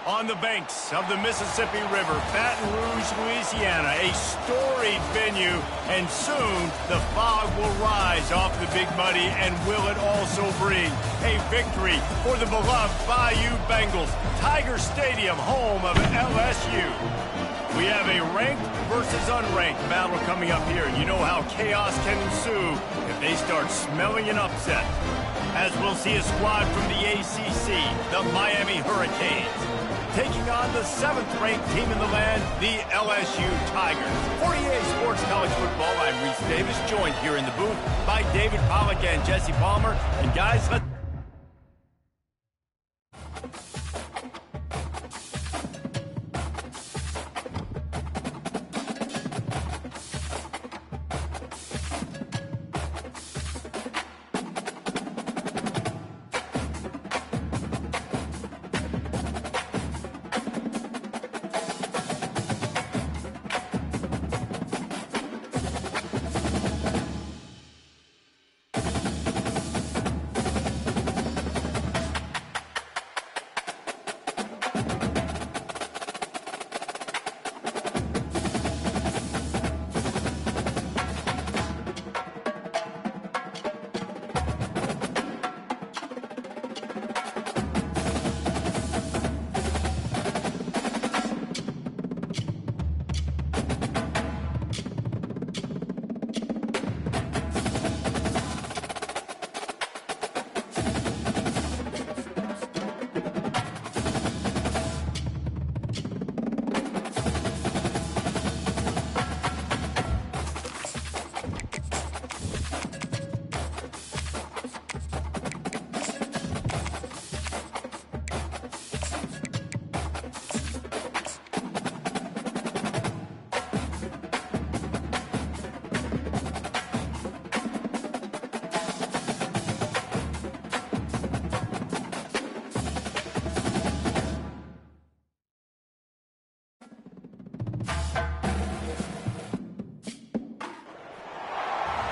On the banks of the Mississippi River, Baton Rouge, Louisiana, a storied venue, and soon the fog will rise off the Big Muddy, and will it also bring a victory for the beloved Bayou Bengals, Tiger Stadium, home of LSU. We have a ranked versus unranked battle coming up here, and you know how chaos can ensue if they start smelling an upset. As we'll see a squad from the ACC, the Miami Hurricanes, taking on the 7th-ranked team in the land, the LSU Tigers. For EA Sports College Football, I'm Reese Davis, joined here in the booth by David Pollack and Jesse Palmer. And guys, let's...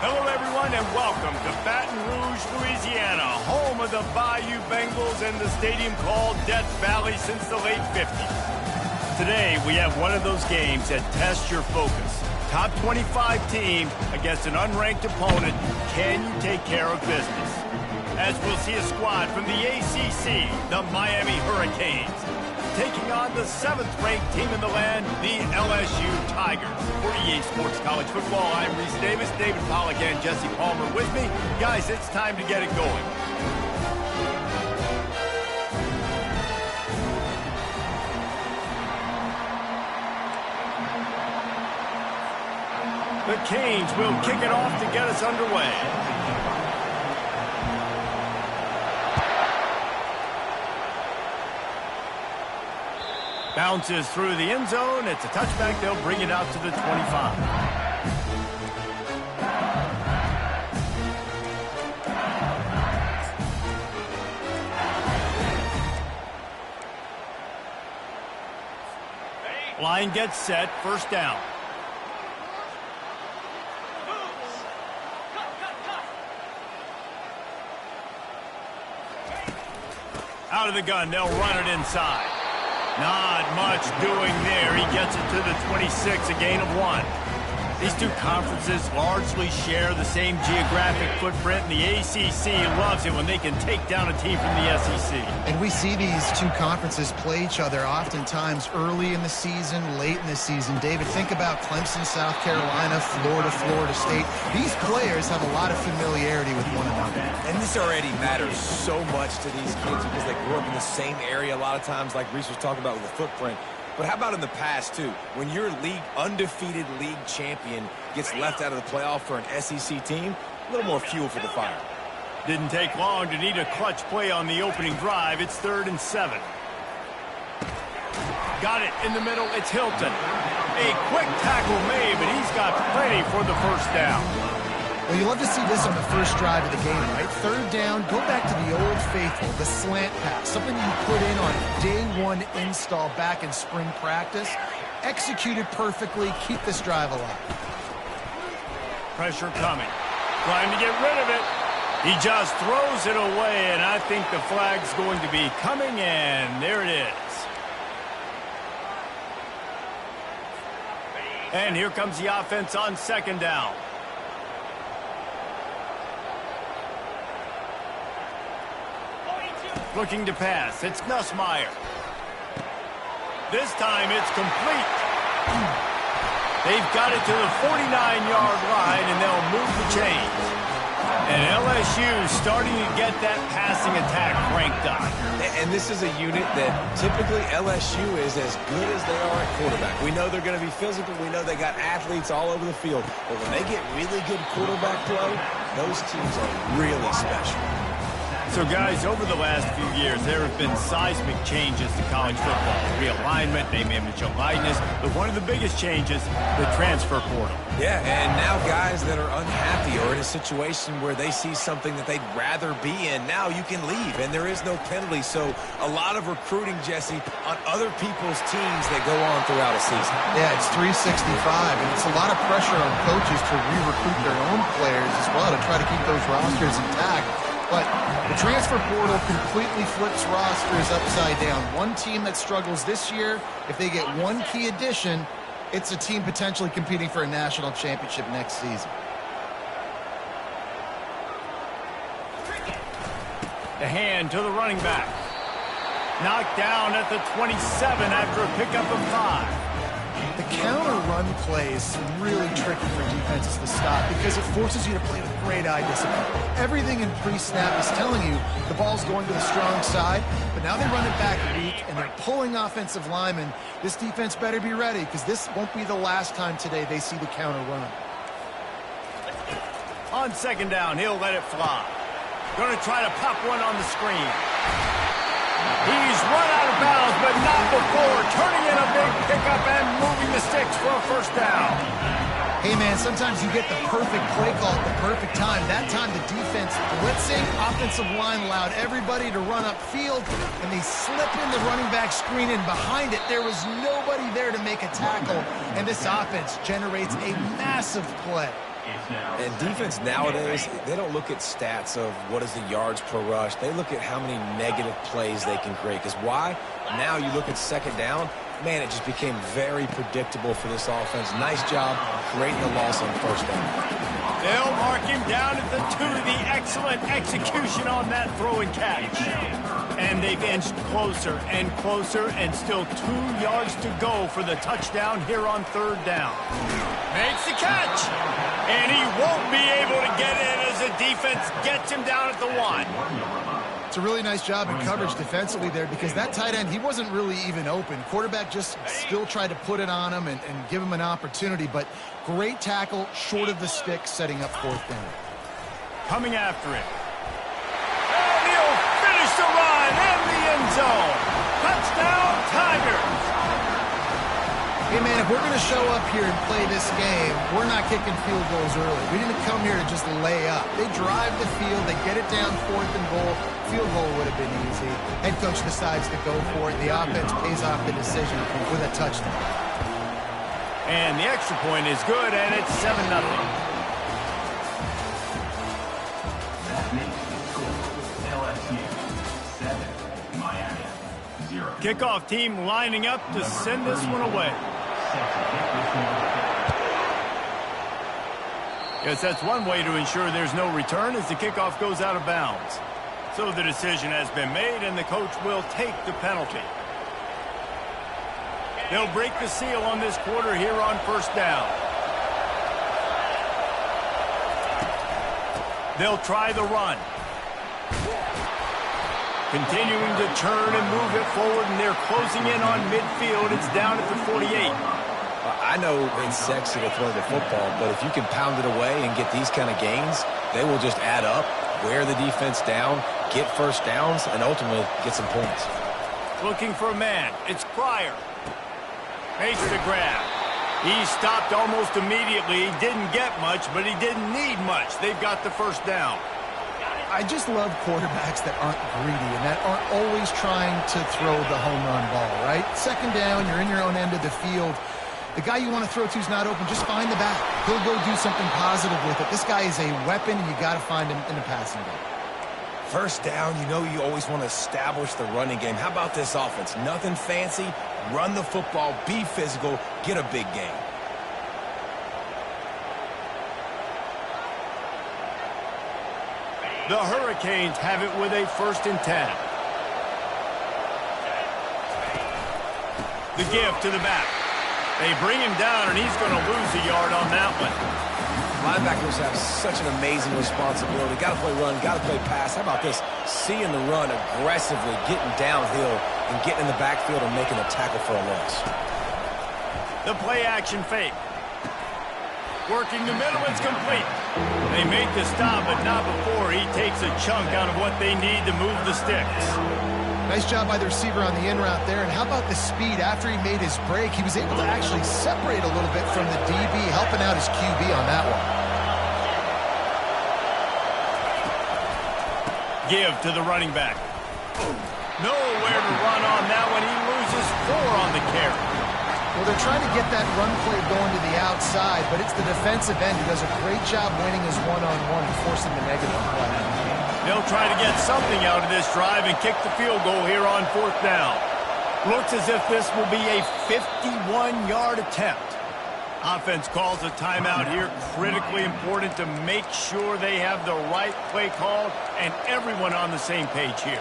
Hello, everyone, and welcome to Baton Rouge, Louisiana, home of the Bayou Bengals and the stadium called Death Valley since the late 50s. Today, we have one of those games that tests your focus. Top 25 team against an unranked opponent. Can you take care of business? As we'll see a squad from the ACC, the Miami Hurricanes, taking on the 7th-ranked team in the land, the LSU Tigers. For EA Sports College Football, I'm Reese Davis, David Pollack, and Jesse Palmer with me. Guys, it's time to get it going. The Canes will kick it off to get us underway. Bounces through the end zone. It's a touchback. They'll bring it out to the 25. Line gets set. First down. Out of the gun. They'll run it inside. Not much doing there. He gets it to the 26, a gain of 1. These two conferences largely share the same geographic footprint, and the ACC loves it when they can take down a team from the SEC. And we see these two conferences play each other oftentimes early in the season, late in the season. David, think about Clemson, South Carolina, Florida, Florida State. These players have a lot of familiarity with one another. And this already matters so much to these kids because they grew up in the same area a lot of times, like Reese was talking about with the footprint. But how about in the past, too? When your undefeated league champion gets left out of the playoff for an SEC team, a little more fuel for the fire. Didn't take long to need a clutch play on the opening drive. It's 3rd and 7. Got it in the middle. It's Hilton. A quick tackle made, but he's got plenty for the first down. Well, you love to see this on the first drive of the game, right? 3rd down, go back to the old faithful, the slant pass, something you put in on day 1 install back in spring practice. Executed perfectly, keep this drive alive. Pressure coming. Trying to get rid of it. He just throws it away, and I think the flag's going to be coming, and there it is. And here comes the offense on second down. Looking to pass. It's Nussmeier. This time it's complete. They've got it to the 49-yard line, and they'll move the chains. And LSU starting to get that passing attack cranked up. And this is a unit that typically LSU is as good as they are at quarterback. We know they're going to be physical. We know they got athletes all over the field. But when they get really good quarterback play, those teams are really special. So, guys, over the last few years, there have been seismic changes to college football. Realignment, name, image, and likeness. But one of the biggest changes, the transfer portal. Yeah, and now guys that are unhappy or in a situation where they see something that they'd rather be in, now you can leave, and there is no penalty. So a lot of recruiting, Jesse, on other people's teams that go on throughout a season. Yeah, it's 365, and it's a lot of pressure on coaches to re-recruit their own players as well to try to keep those rosters intact. But the transfer portal completely flips rosters upside down. One team that struggles this year, if they get one key addition, it's a team potentially competing for a national championship next season. The hand to the running back. Knocked down at the 27 after a pickup of 5. The counter run play is really tricky for defenses to stop because it forces you to play with great eye discipline. Everything in pre-snap is telling you the ball's going to the strong side, but now they run it back weak and they're pulling offensive linemen. This defense better be ready because this won't be the last time today they see the counter run. On second down, he'll let it fly. Going to try to pop one on the screen. He's run out of bounds, but not before turning in a big pickup and moving the sticks for a first down. Hey, man, sometimes you get the perfect play call at the perfect time. That time the defense blitzing, offensive line allowed everybody to run upfield, and they slip in the running back screen, and behind it there was nobody there to make a tackle, and this offense generates a massive play. And defense nowadays, they don't look at stats of what is the yards per rush. They look at how many negative plays they can create. Because why? Now you look at second down, man, it just became very predictable for this offense. Nice job creating the loss on first down. They'll mark him down at the 2. The excellent execution on that throw and catch. And they've inched closer and closer, and still 2 yards to go for the touchdown here on third down. Makes the catch, and he won't be able to get in as the defense gets him down at the 1. It's a really nice job in coverage defensively there because that tight end, he wasn't really even open. Quarterback just still tried to put it on him and give him an opportunity, but great tackle short of the stick, setting up fourth down. Coming after it. And he'll finish the run in the end zone. Touchdown, Tigers. Hey, man, if we're going to show up here and play this game, we're not kicking field goals early. We didn't come here to just lay up. They drive the field. They get it down 4th and goal. Field goal would have been easy. Head coach decides to go for it. The offense pays off the decision with a touchdown. And the extra point is good, and it's 7-0. Kickoff team lining up to send this one away. Yes, that's one way to ensure there's no return as the kickoff goes out of bounds. So the decision has been made, and the coach will take the penalty. They'll break the seal on this quarter here on first down. They'll try the run. Continuing to turn and move it forward, and they're closing in on midfield. It's down at the 48. I know it's sexy to throw the football, but if you can pound it away and get these kind of gains, they will just add up, wear the defense down, get first downs, and ultimately get some points. Looking for a man. It's Pryor. Makes the grab. He stopped almost immediately. He didn't get much, but he didn't need much. They've got the first down. I just love quarterbacks that aren't greedy and that aren't always trying to throw the home run ball, right? Second down, you're in your own end of the field. The guy you want to throw to is not open. Just find the back. He'll go do something positive with it. This guy is a weapon, and you got to find him in the passing game. First down, you know you always want to establish the running game. How about this offense? Nothing fancy. Run the football, be physical, get a big gain. The Hurricanes have it with a 1st and 10. The give to the back. They bring him down, and he's going to lose a yard on that one. Linebackers have such an amazing responsibility. Got to play run, got to play pass. How about this? Seeing the run aggressively, getting downhill, and getting in the backfield and making a tackle for a loss. The play-action fake. Working the middle, it's complete. They make the stop, but not before he takes a chunk out of what they need to move the sticks. Nice job by the receiver on the in route there. And how about the speed after he made his break? He was able to actually separate a little bit from the DB, helping out his QB on that one. Give to the running back. Nowhere to run on that one. He loses 4 on the carry. Well, they're trying to get that run play going to the outside, but it's the defensive end who does a great job winning his one-on-one and forcing the negative play. They'll try to get something out of this drive and kick the field goal here on 4th down. Looks as if this will be a 51-yard attempt. Offense calls a timeout here. Critically important to make sure they have the right play called and everyone on the same page here.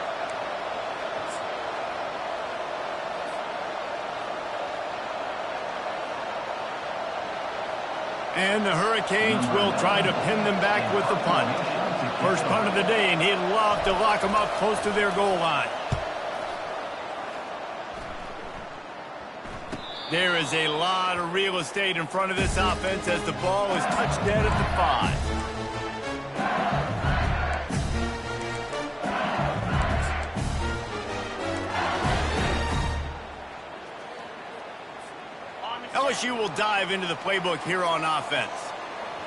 And the Hurricanes will try to pin them back with the punt. First punt of the day, and he'd love to lock them up close to their goal line. There is a lot of real estate in front of this offense as the ball is touched dead at the 5. LSU will dive into the playbook here on offense.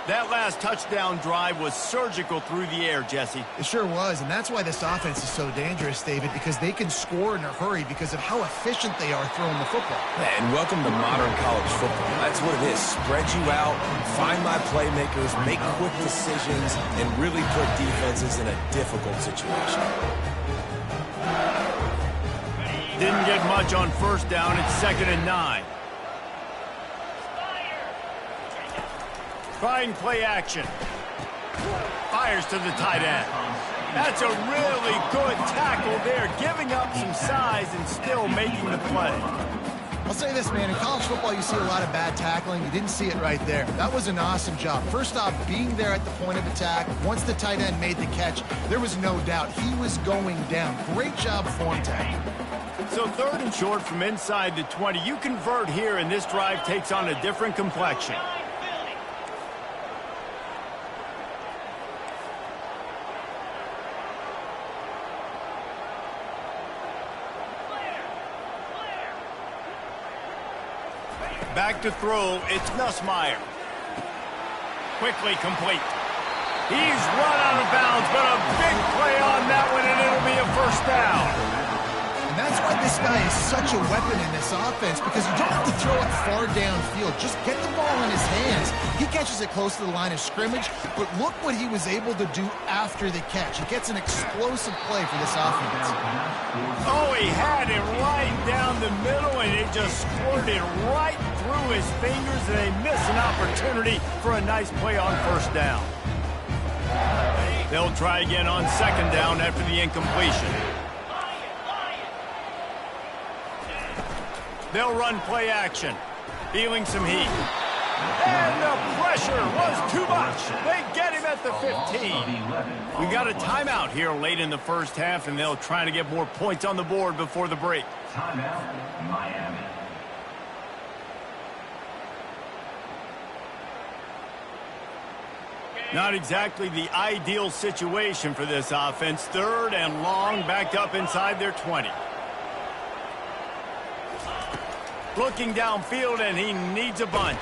That last touchdown drive was surgical through the air, Jesse. It sure was, and that's why this offense is so dangerous, David, because they can score in a hurry because of how efficient they are throwing the football. And welcome to modern college football. That's what it is. Spread you out, find my playmakers, make quick decisions, and really put defenses in a difficult situation. Didn't get much on 1st down. It's 2nd and 9. Trying play action. Fires to the tight end. That's a really good tackle there, giving up some size and still making the play. I'll say this, man. In college football, you see a lot of bad tackling. You didn't see it right there. That was an awesome job. First off, being there at the point of attack. Once the tight end made the catch, there was no doubt he was going down. Great job form tackling. So 3rd and short from inside the 20. You convert here, and this drive takes on a different complexion. Back to throw, it's Nussmeier. Quickly complete. He's run out of bounds, but a big play on that one, and it'll be a 1st down. And that's why this guy is such a weapon in this offense, because you don't have to throw it far downfield. Just get the ball in his hands. He catches it close to the line of scrimmage, but look what he was able to do after the catch. He gets an explosive play for this offense. Oh, he had it right down the middle, and it just squirted right through his fingers, and they miss an opportunity for a nice play on 1st down. They'll try again on 2nd down after the incompletion. They'll run play action, feeling some heat. And the pressure was too much. They get him at the 15. We got a timeout here late in the 1st half, and they'll try to get more points on the board before the break. Timeout, Miami. Not exactly the ideal situation for this offense. 3rd and long, backed up inside their 20. Looking downfield, and he needs a bunch.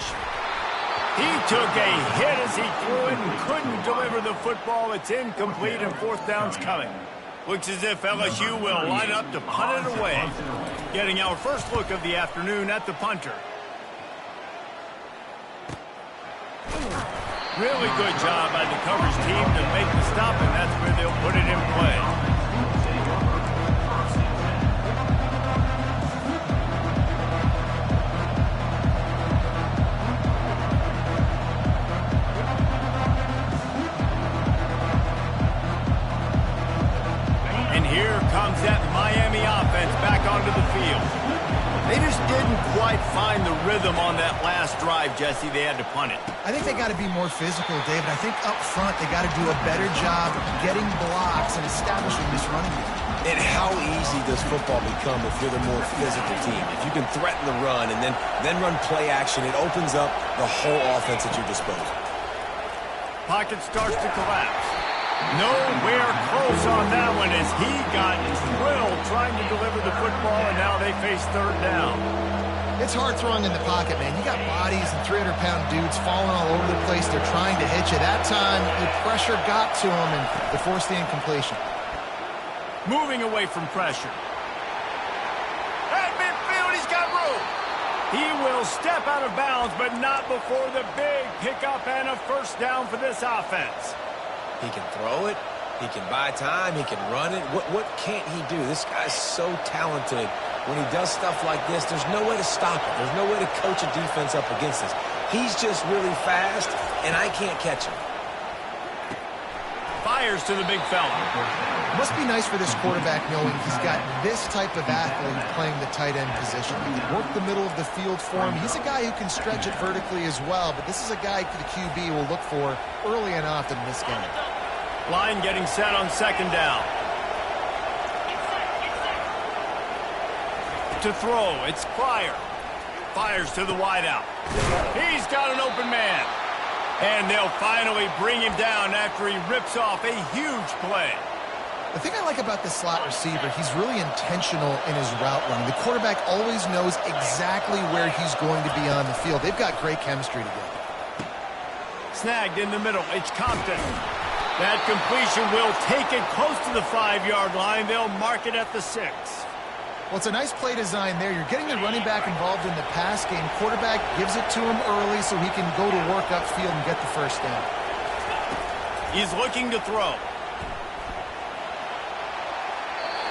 He took a hit as he threw it and couldn't deliver the football. It's incomplete, and 4th down's coming. Looks as if LSU will line up to punt it away. Getting our first look of the afternoon at the punter. Really good job by the coverage team to make the stop, and that's where they'll put it in play. comes that Miami offense back onto the field. They just didn't quite find the rhythm on that last drive, Jesse. They had to punt it. I think they got to be more physical, David. I think up front they got to do a better job getting blocks and establishing this running game. And how easy does football become if you're the more physical team? If you can threaten the run and then run play action, it opens up the whole offense at your disposal. Pocket starts to collapse. Nowhere close on that one as he got drilled trying to deliver the football, and now they face third down. It's hard throwing in the pocket, man. You got bodies and 300-pound dudes falling all over the place. They're trying to hit you. That time, the pressure got to him, and they forced the incompletion. Moving away from pressure. At midfield, he's got room. He will step out of bounds, but not before the big pickup and a first down for this offense. He can throw it. He can buy time. He can run it. What can't he do? This guy's so talented. When he does stuff like this, there's no way to stop it. There's no way to coach a defense up against this. He's just really fast, and I can't catch him. Fires to the big fella. Must be nice for this quarterback knowing he's got this type of athlete playing the tight end position. He can work the middle of the field for him. He's a guy who can stretch it vertically as well, but this is a guy the QB will look for early and often in this game. Line getting set on second down. To throw, it's Pryor. Fires to the wideout. He's got an open man. And they'll finally bring him down after he rips off a huge play. The thing I like about this slot receiver, he's really intentional in his route running. The quarterback always knows exactly where he's going to be on the field. They've got great chemistry together. Snagged in the middle. It's Compton. That completion will take it close to the 5-yard line. They'll mark it at the 6. Well, it's a nice play design there. You're getting the running back involved in the pass game. Quarterback gives it to him early so he can go to work upfield and get the first down. He's looking to throw.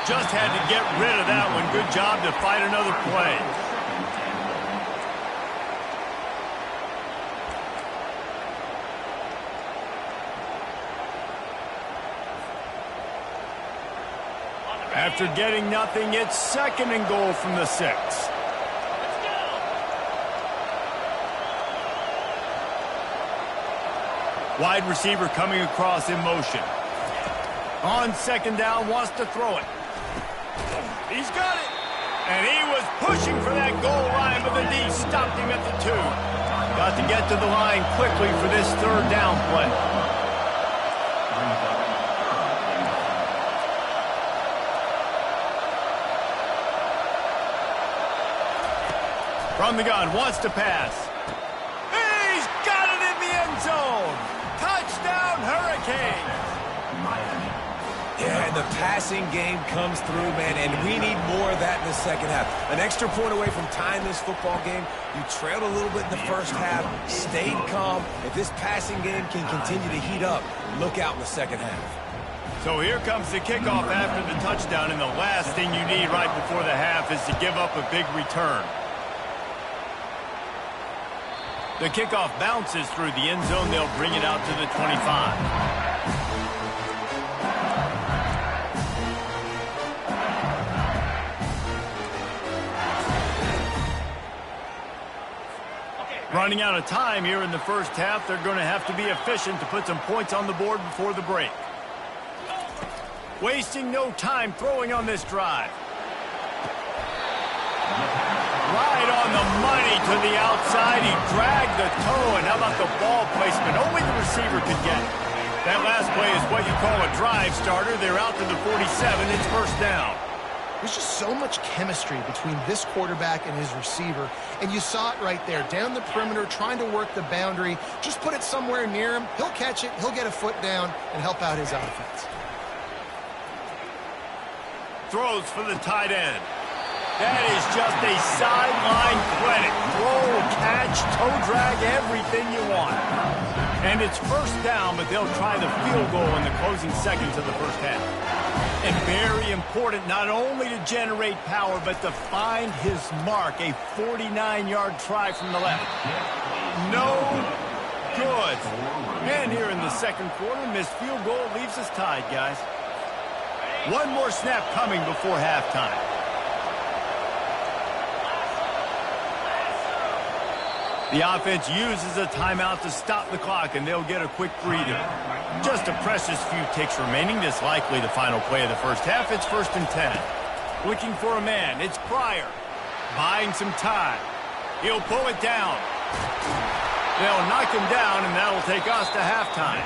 Just had to get rid of that one. Good job to fight another play. After getting nothing, it's second and goal from the 6. Wide receiver coming across in motion. On second down, wants to throw it. He's got it. And he was pushing for that goal line, but the D stopped him at the 2. Got to get to the line quickly for this third down play. From the gun, wants to pass. He's got it in the end zone. Touchdown, Hurricanes. Yeah, and the passing game comes through, man, and we need more of that in the second half. An extra point away from tying this football game. You trailed a little bit in the first half, stayed calm. If this passing game can continue to heat up, look out in the second half. So here comes the kickoff after the touchdown, and the last thing you need right before the half is to give up a big return. The kickoff bounces through the end zone. They'll bring it out to the 25. Running out of time here in the first half. They're going to have to be efficient to put some points on the board before the break. Wasting no time throwing on this drive. Right on the money to the outside. He dragged the toe, and how about the ball placement? Only the receiver could get it. That last play is what you call a drive starter. They're out to the 47. It's first down. There's just so much chemistry between this quarterback and his receiver, and you saw it right there. Down the perimeter, trying to work the boundary. Just put it somewhere near him. He'll catch it. He'll get a foot down and help out his offense. Throws for the tight end. That is just a sideline clinic. Throw, catch, toe drag, everything you want. And it's first down, but they'll try the field goal in the closing seconds of the first half. And very important not only to generate power, but to find his mark. A 49-yard try from the left. No good. And here in the second quarter, missed field goal leaves us tied, guys. One more snap coming before halftime. The offense uses a timeout to stop the clock, and they'll get a quick breather. Just a precious few ticks remaining. This likely the final play of the first half. It's 1st and 10. Looking for a man. It's Pryor. Buying some time. He'll pull it down. They'll knock him down, and that'll take us to halftime.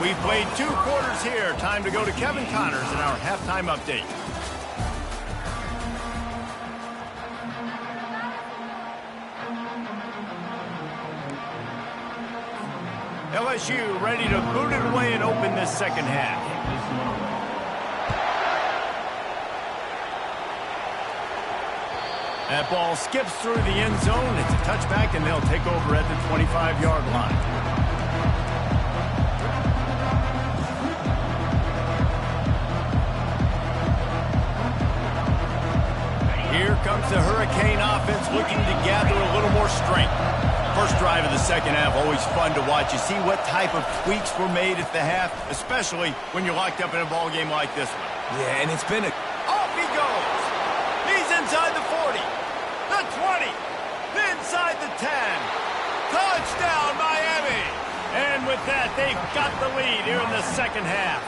We played 2 quarters here. Time to go to Kevin Connors in our halftime update. LSU ready to boot it away and open this second half. That ball skips through the end zone. It's a touchback, and they'll take over at the 25-yard line. Here comes the Hurricane offense looking to gather a little more strength. First drive of the second half, always fun to watch. You see what type of tweaks were made at the half, especially when you're locked up in a ball game like this one. Yeah, and it's been a... Off he goes. He's inside the 40, the 20, inside the 10. Touchdown, Miami. And with that, they've got the lead here in the second half.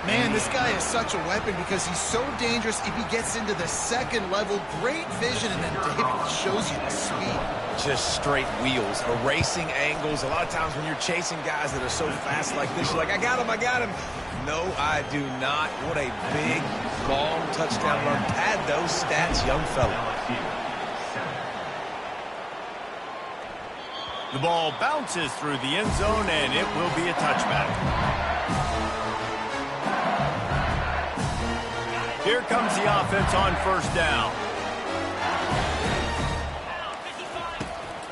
Man, this guy is such a weapon because he's so dangerous if he gets into the second level. Great vision, and then David shows you the speed. Just straight wheels, erasing angles. A lot of times when you're chasing guys that are so fast like this, you're like, I got him, I got him. No, I do not. What a big, long touchdown run. Pad those stats, young fella. The ball bounces through the end zone, and it will be a touchback. Here comes the offense on first down.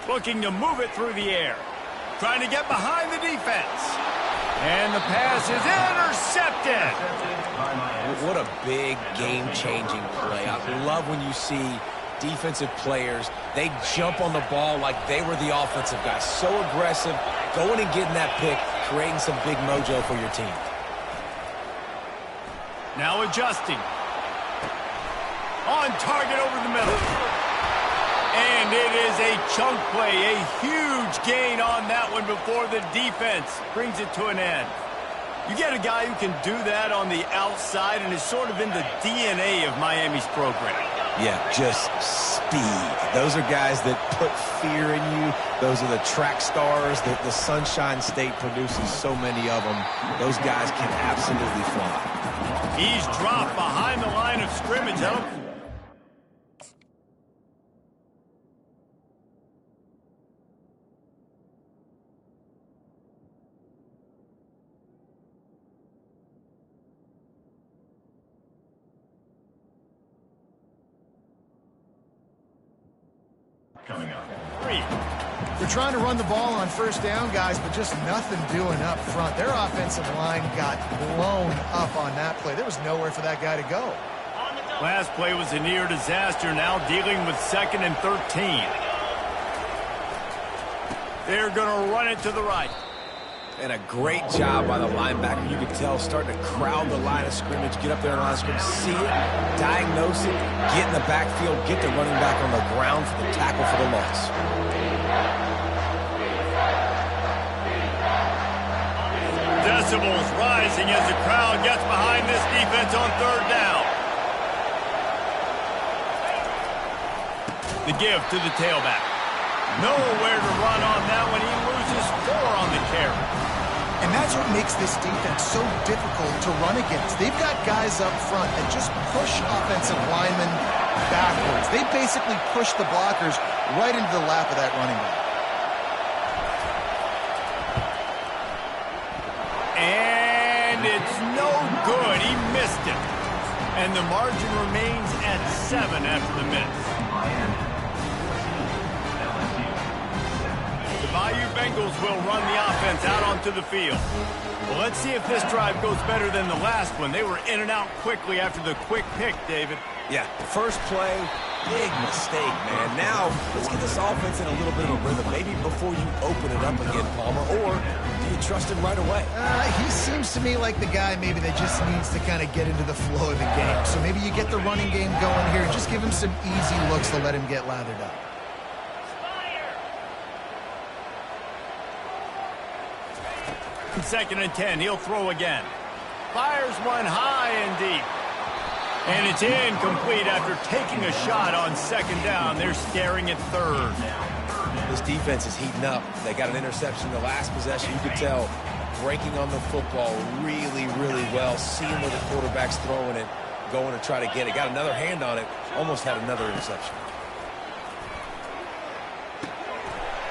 Looking to move it through the air. Trying to get behind the defense. And the pass is intercepted. What a big game-changing play. I love when you see defensive players, they jump on the ball like they were the offensive guys. So aggressive, going and getting that pick, creating some big mojo for your team. Now adjusting. On target over the middle. And it is a chunk play, a huge gain on that one before the defense brings it to an end. You get a guy who can do that on the outside, and is sort of in the DNA of Miami's program. Yeah, just speed. Those are guys that put fear in you. Those are the track stars that the Sunshine State produces so many of them. Those guys can absolutely fly. He's dropped behind the line of scrimmage. Coming up. They're trying to run the ball on first down, guys, but just nothing doing up front. Their offensive line got blown up on that play. There was nowhere for that guy to go. Last play was a near disaster. Now dealing with 2nd and 13. They're going to run it to the right. And a great job by the linebacker. You could tell starting to crowd the line of scrimmage, get up there in the line of scrimmage, see it, diagnose it, get in the backfield, get the running back on the ground for the tackle for the loss. Decibels rising as the crowd gets behind this defense on third down. The give to the tailback. Nowhere to run on that one. He loses 4 on the carry. And that's what makes this defense so difficult to run against. They've got guys up front that just push offensive linemen backwards. They basically push the blockers right into the lap of that running back. And it's no good. He missed it. And the margin remains at 7 after the miss. The Bayou Bengals will run the offense out onto the field. Well, let's see if this drive goes better than the last one. They were in and out quickly after the quick pick, David. Yeah, first play, big mistake, man. Now, let's get this offense in a little bit of a rhythm. Maybe before you open it up again, Palmer, or do you trust him right away? He seems to me like the guy maybe that just needs to kind of get into the flow of the game. So maybe you get the running game going here and just give him some easy looks to let him get lathered up. Second and 10, he'll throw again. Fires one high and deep. And it's incomplete after taking a shot on second down. They're staring at third. This defense is heating up. They got an interception the last possession. You could tell breaking on the football really, really well. Seeing where the quarterback's throwing it, going to try to get it. Got another hand on it. Almost had another interception.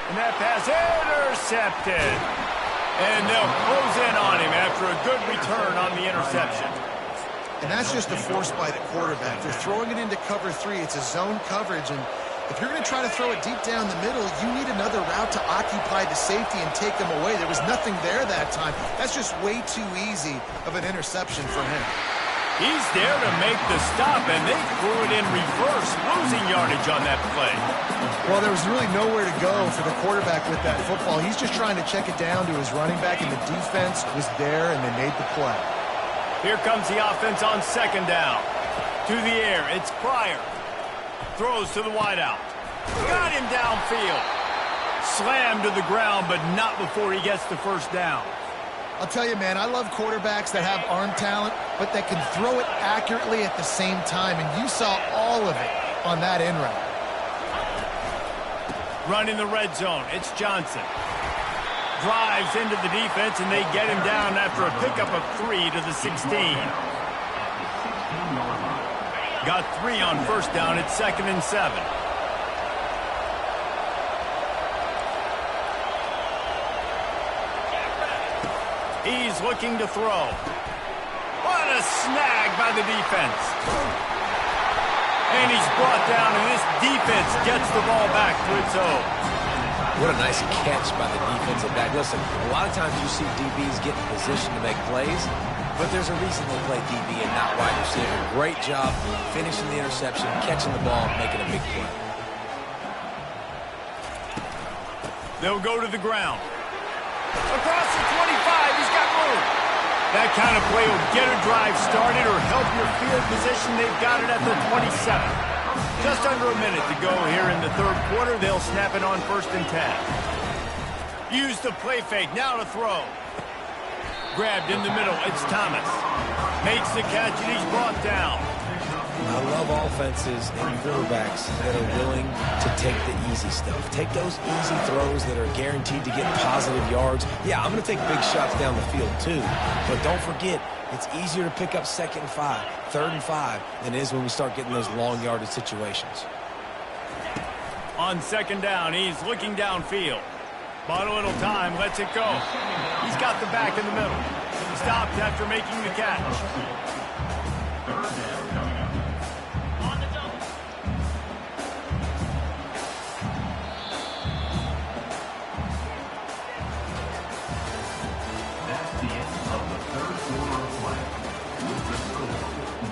And that pass intercepted. And they'll close in on him after a good return on the interception. And that's just a force by the quarterback. They're throwing it into cover 3. It's a zone coverage, and if you're going to try to throw it deep down the middle, you need another route to occupy the safety and take them away. There was nothing there that time. That's just way too easy of an interception for him. He's there to make the stop, and they threw it in reverse, losing yardage on that play. Well, there was really nowhere to go for the quarterback with that football. He's just trying to check it down to his running back, and the defense was there, and they made the play. Here comes the offense on second down. To the air, it's Pryor. Throws to the wideout. Got him downfield. Slammed to the ground, but not before he gets the first down. I'll tell you, man, I love quarterbacks that have arm talent, but that can throw it accurately at the same time, and you saw all of it on that in route. Running the red zone, it's Johnson. Drives into the defense, and they get him down after a pickup of 3 to the 16. Got 3 on first down. It's 2nd and 7. He's looking to throw. What a snag by the defense. And he's brought down, and this defense gets the ball back to its own. What a nice catch by the defensive back. Listen, a lot of times you see DBs get in position to make plays, but there's a reason they play DB and not wide receiver. Great job finishing the interception, catching the ball, making a big play. They'll go to the ground. Across the 25, he's got room. That kind of play will get a drive started or help your field position. They've got it at the 27. Just under a minute to go here in the third quarter. They'll snap it on 1st and 10. Use the play fake. Now to throw. Grabbed in the middle. It's Thomas. Makes the catch, and he's brought down. I love offenses and quarterbacks that are willing to take the easy stuff. Take those easy throws that are guaranteed to get positive yards. Yeah, I'm going to take big shots down the field too. But don't forget, it's easier to pick up 2nd and 5, 3rd and 5 than it is when we start getting those long yardage situations. On second down, he's looking downfield. Bought a little time, lets it go. He's got the back in the middle. Stopped after making the catch.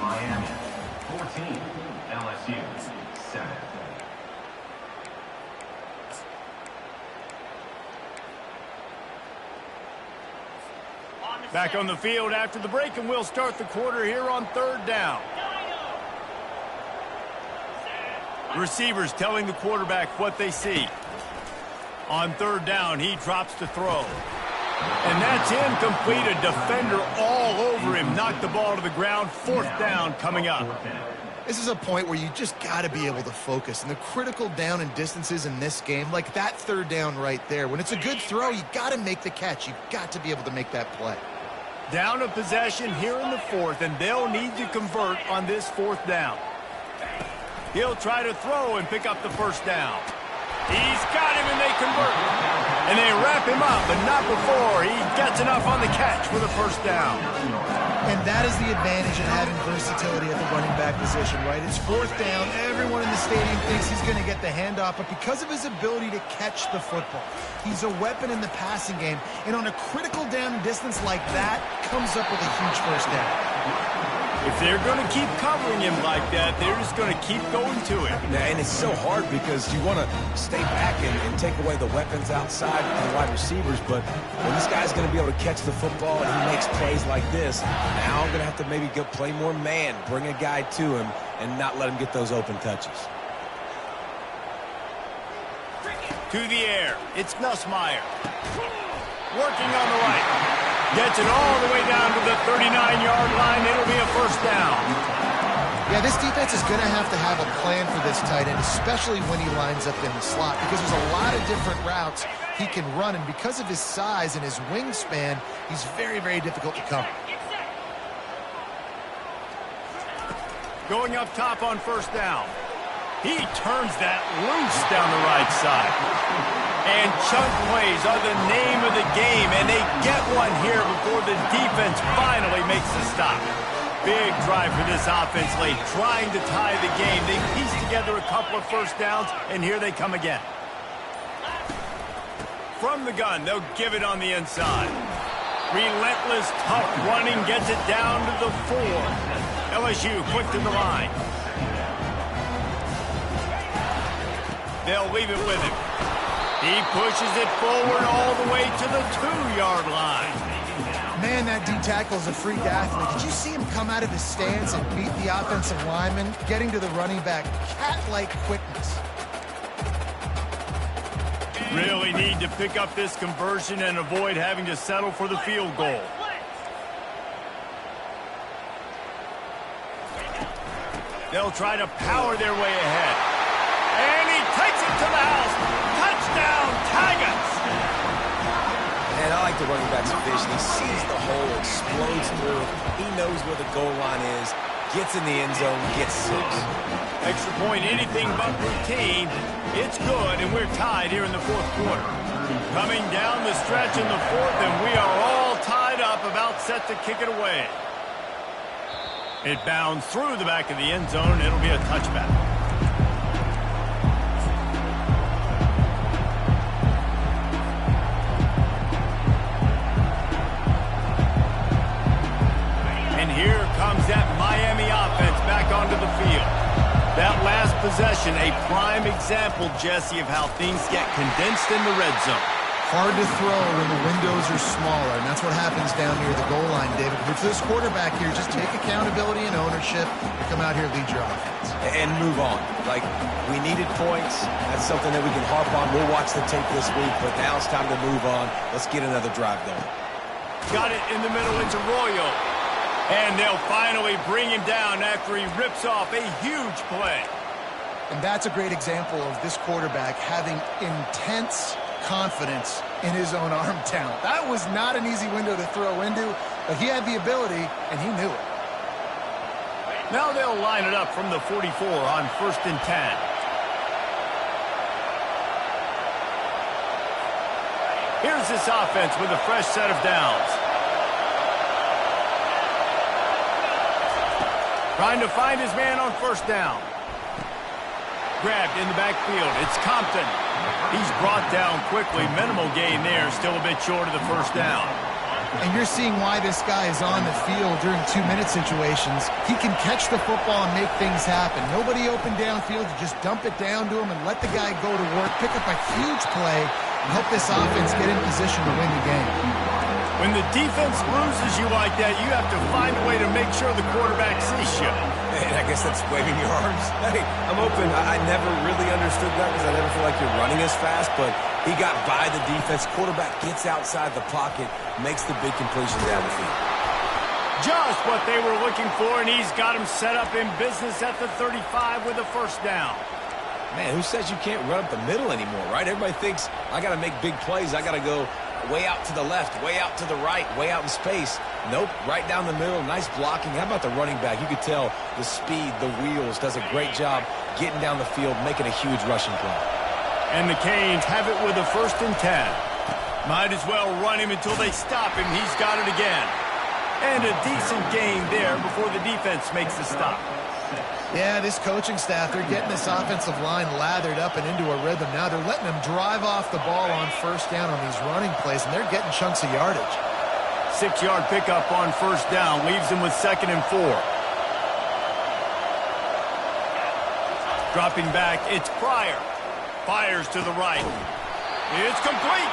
Miami 14, LSU 7. Back on the field after the break, and we'll start the quarter here on 3rd down. Receivers telling the quarterback what they see. On 3rd down, he drops to throw. And that's incomplete. A defender all over him. Knocked the ball to the ground. 4th down coming up. This is a point where you just got to be able to focus. And the critical down and distances in this game, like that 3rd down right there, when it's a good throw, you got to make the catch. You've got to be able to make that play. Down a possession here in the 4th, and they'll need to convert on this 4th down. He'll try to throw and pick up the 1st down. He's got him, and they convert. And they wrap him up, but not before he gets enough on the catch for the 1st down. And that is the advantage of having versatility at the running back position, right? It's fourth down. Everyone in the stadium thinks he's going to get the handoff, but because of his ability to catch the football, he's a weapon in the passing game. And on a critical down and distance like that, comes up with a huge first down. If they're going to keep covering him like that, they're just going to keep going to him. Yeah, and it's so hard because you want to stay back and take away the weapons outside and the wide receivers, but when this guy's going to be able to catch the football and he makes plays like this, now I'm going to have to maybe go play more man, bring a guy to him, and not let him get those open touches. To the air, it's Nussmeier. Working on the right. Gets it all the way down to the 39-yard line. It'll be a first down. Yeah, this defense is going to have a plan for this tight end, especially when he lines up in the slot, because there's a lot of different routes he can run, and because of his size and his wingspan, he's very, very difficult to cover. Going up top on first down. He turns that loose down the right side. And chunk plays are the name of the game, and they get one here before the defense finally makes the stop. Big drive for this offense late, trying to tie the game. They piece together a couple of first downs, and here they come again. From the gun, they'll give it on the inside. Relentless, tough running gets it down to the 4. LSU quick to the line. They'll leave it with him. He pushes it forward all the way to the 2-yard line. Man, that D-tackle is a freak athlete. Did you see him come out of his stance and beat the offensive lineman, getting to the running back? Cat-like quickness. Really need to pick up this conversion and avoid having to settle for the field goal. They'll try to power their way ahead. And he takes it to the house. Touchdown, Tigers! And I like the running back's vision. He sees the hole, explodes through. He knows where the goal line is, gets in the end zone, gets 6. Extra point, anything but routine. It's good, and we're tied here in the fourth quarter. Coming down the stretch in the fourth, and we are all tied up, about set to kick it away. It bounds through the back of the end zone. It'll be a touchback. Here comes that Miami offense back onto the field. That last possession, a prime example, Jesse, of how things get condensed in the red zone. Hard to throw when the windows are smaller, and that's what happens down near the goal line, David. But for this quarterback here, just take accountability and ownership and come out here and lead your offense. And move on. Like, we needed points. That's something that we can harp on. We'll watch the tape this week, but now it's time to move on. Let's get another drive going. Got it in the middle into Royo. And they'll finally bring him down after he rips off a huge play. And that's a great example of this quarterback having intense confidence in his own arm talent. That was not an easy window to throw into, but he had the ability, and he knew it. Now they'll line it up from the 44 on 1st and 10. Here's this offense with a fresh set of downs. Trying to find his man on first down. Grabbed in the backfield. It's Compton. He's brought down quickly. Minimal gain there. Still a bit short of the first down. And you're seeing why this guy is on the field during 2-minute situations. He can catch the football and make things happen. Nobody open downfield. You just dump it down to him and let the guy go to work, pick up a huge play, and help this offense get in position to win the game. When the defense loses you like that, you have to find a way to make sure the quarterback sees you. And I guess that's waving your arms. Hey, I'm open. I never really understood that because I never feel like you're running as fast, but he got by the defense. Quarterback gets outside the pocket, makes the big completion down the field. Just what they were looking for, and he's got him set up in business at the 35 with a first down. Man, who says you can't run up the middle anymore, right? Everybody thinks I got to make big plays. I got to go way out to the left, way out to the right, way out in space. Nope, right down the middle, nice blocking. How about the running back? You could tell the speed, the wheels, does a great job getting down the field, making a huge rushing play. And the Canes have it with a 1st and 10. Might as well run him until they stop him. He's got it again. And a decent gain there before the defense makes the stop. Yeah, this coaching staff, they're getting this offensive line lathered up and into a rhythm. Now they're letting them drive off the ball on first down on these running plays, and they're getting chunks of yardage. 6-yard pickup on first down leaves them with 2nd and 4. Dropping back, it's Pryor. Fires to the right. It's complete.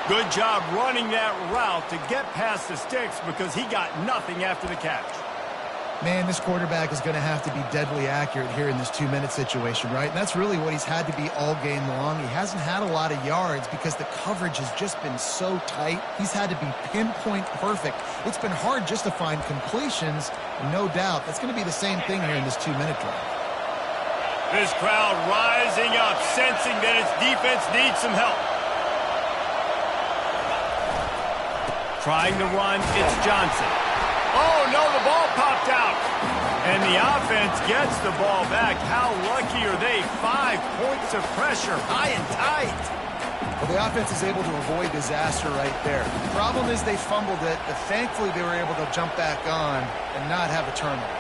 Good job running that route to get past the sticks because he got nothing after the catch. Man, this quarterback is going to have to be deadly accurate here in this 2-minute situation, right? And that's really what he's had to be all game long. He hasn't had a lot of yards because the coverage has just been so tight. He's had to be pinpoint perfect. It's been hard just to find completions, and no doubt that's going to be the same thing here in this 2-minute drive. This crowd rising up, sensing that its defense needs some help. Trying to run, it's Johnson. Oh, no, the ball popped out. And the offense gets the ball back. How lucky are they? 5 points of pressure, high and tight. Well, the offense is able to avoid disaster right there. The problem is they fumbled it, but thankfully they were able to jump back on and not have a turnover.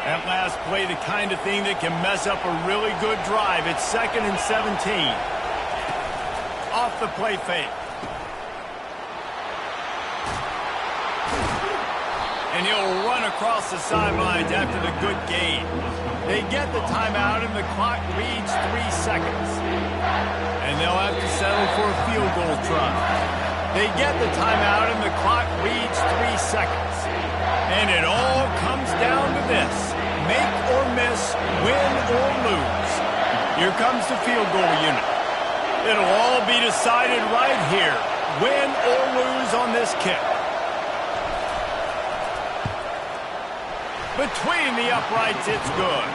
That last play, the kind of thing that can mess up a really good drive. It's 2nd and 17. Off the play fake. And he'll run across the sidelines after the good gain. They get the timeout and the clock reads 3 seconds. And they'll have to settle for a field goal try. They get the timeout and the clock reads 3 seconds. And it all comes down to this. Make or miss, win or lose. Here comes the field goal unit. It'll all be decided right here. Win or lose on this kick. Between the uprights, it's good.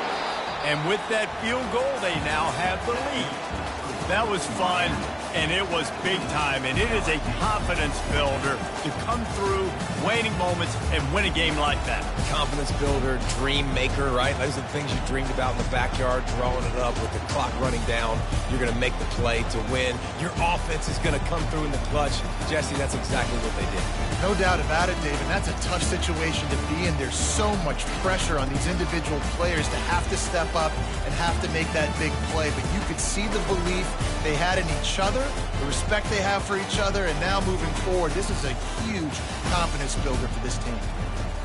And with that field goal, they now have the lead. That was fun, and it was big time, and it is a confidence builder to come through waning moments and win a game like that. Confidence builder, dream maker, right? Those are the things you dreamed about in the backyard, throwing it up with the clock running down. You're going to make the play to win. Your offense is going to come through in the clutch. Jesse, that's exactly what they did. No doubt about it, Dave, and that's a tough situation to be in. There's so much pressure on these individual players to have to step up and have to make that big play, but you could see the belief they had in each other, the respect they have for each other, and now moving forward, this is a huge confidence builder for this team.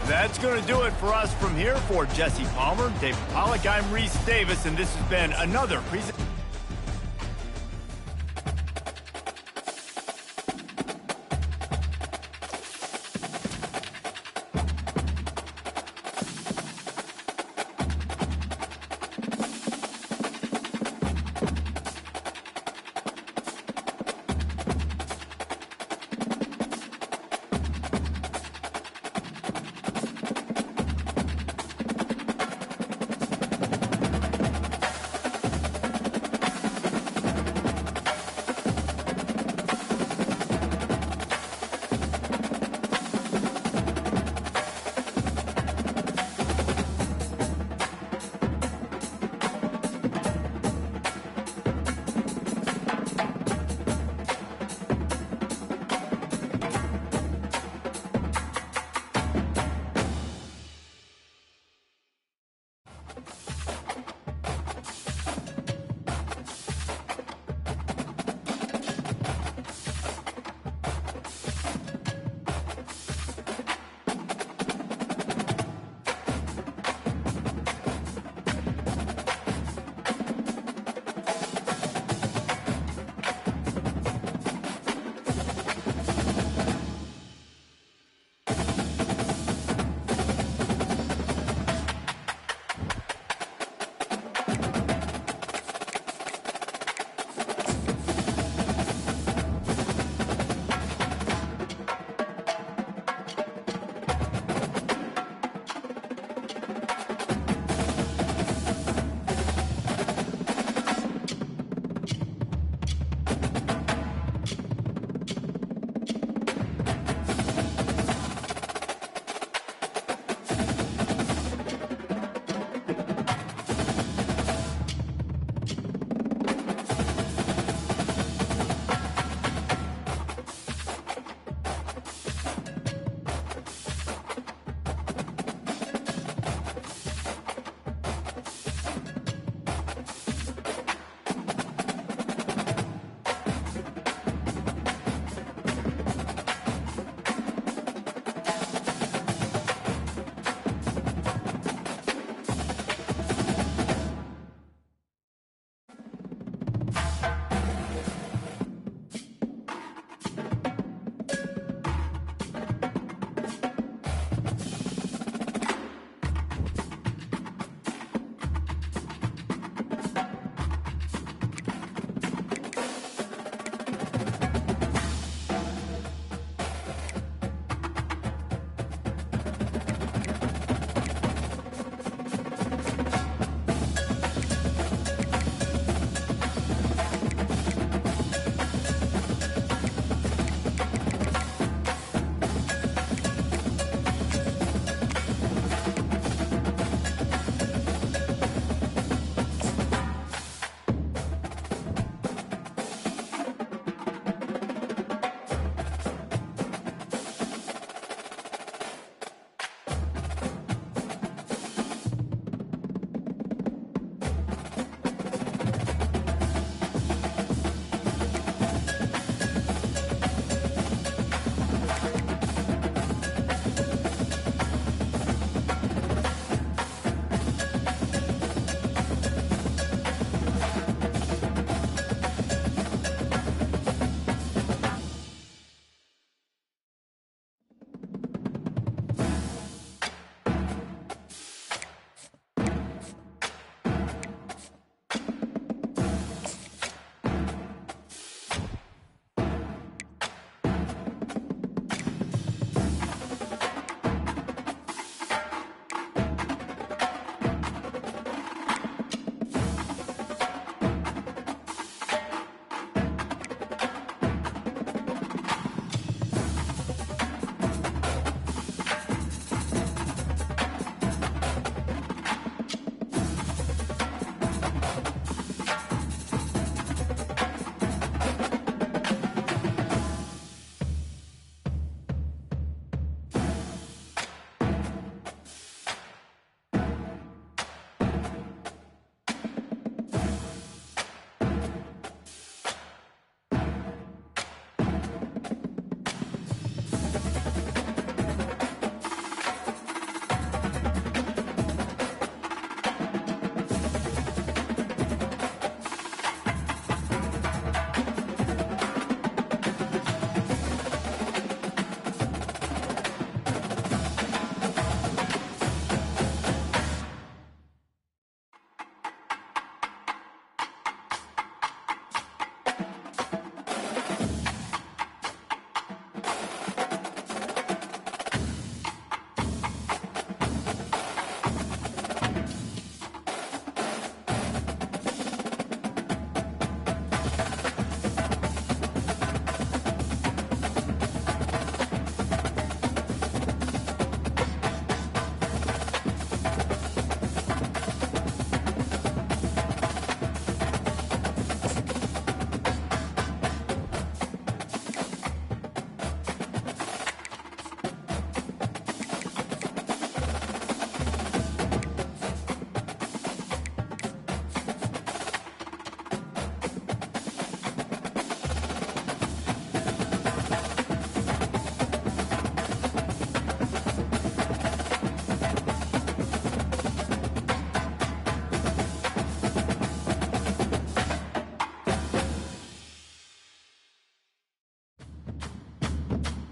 That's going to do it for us from here. For Jesse Palmer, David Pollack, I'm Reese Davis, and this has been another presentation.